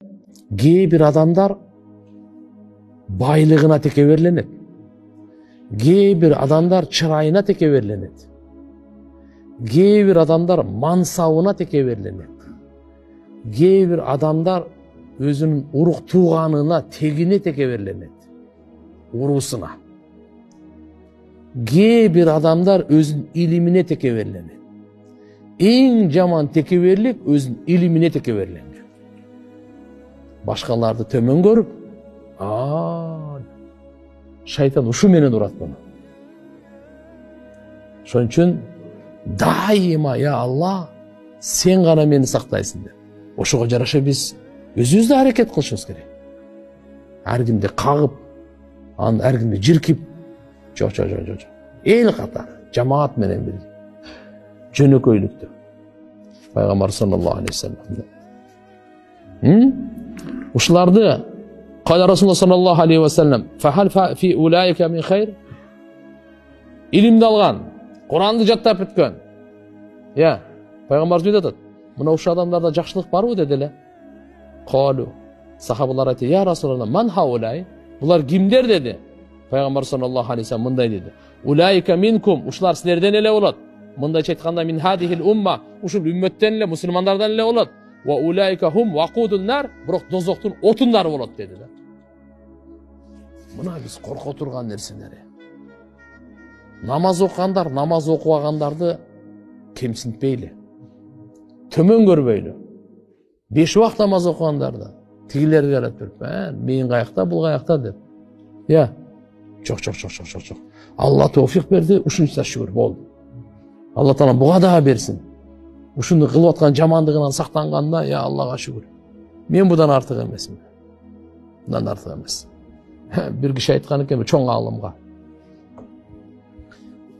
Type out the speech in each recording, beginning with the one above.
Кээ бир адамдар байлыгына текеберленет. Кээ бир адамдар чырайына текеберленет. Кээ бир адамдар мансабына текеберленет. Кээ бир адамдар өзүнүн урук тууганына, тегине текеберленет. Урусуна. Кээ бир адамдар өзүнүн илимине текеберленет. Эң жаман текеберлик өзүнүн илимине текеберленет. Башкаларды төмөн көрүп, шайтан ушу менен урат муну. Ошон үчүн дайыма я Алла, сен гана мени сактайсың деп. Ошого жараша биз өзүбүз да аракет кылышыбыз керек. Ар кимди кагып, анан ар кимди жиркип, жок. Эл катары, жамаат менен бир жөнөкөйлүктө. Пайгамбар саллаллаху алейхи вассалам. Ушуларды кайда Расулуллах саллаллаху алейхи вассалам, "Фахал фи улайка мин хайр?" Илимди алган, Куранды жаттап бүткөн. Я, пайгамбар айтып атат. Мына ушул адамдарда жакшылык барбы деди эле. Калу. Сахабалар айтты: "Я Расулуллах, ман хаулай?" Булар кимдер деди. Пайгамбар саллаллаху алейхи вассалам мындай деди: "Улайка минкум, ушулар силерден эле болот." Мындайча айтканда, мин хадихил умма, ушул үммөттөн эле, мусулмандардан эле болот. Ва улайка хум вакудун нар, бирок дозоктун отундары болот деди да. Мына биз корко турган нерселери. Намаз окугандар, намаз окубагандарды кемсинтпейли. Төмөн көрбөйлү. 5 убак намаз окугандарды тигилерге карап, "Мен каякта, бул каякта" деп. Я, жок. Алла товфик берди, ушунча шүгүр болду. Алла Таала буга да берсин. Ушуну кылып аткан жамандыгынан сактанганына, я Аллага шүгүр. Мен будан артык эмесмин. Bundan артык эмес. Bir kişi aytқан екен чоң алымга.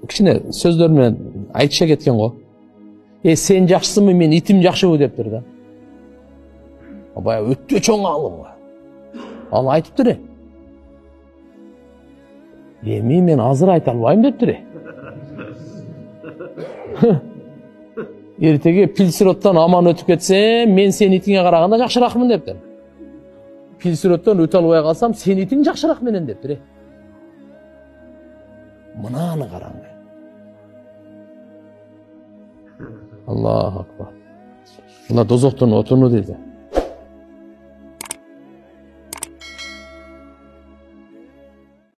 Кичине сөздөр менен айтыша кеткен го. Сен жакшысыңбы, мен итим жакшыбы дептир да. Бая өтө чоң алымга. Ал айтыптыр. Мен азыр айта албайм дептир. Эртеге пилсироттон аман өтүп кетсем, мен сен итиңе караганда жакшыракмын дептир. Пилсироттон өтө албай калсам, сен итиң жакшыраак менен дептир. Мынаны караңыз. Аллаху акбар. Мына дозоктун отуну дейди.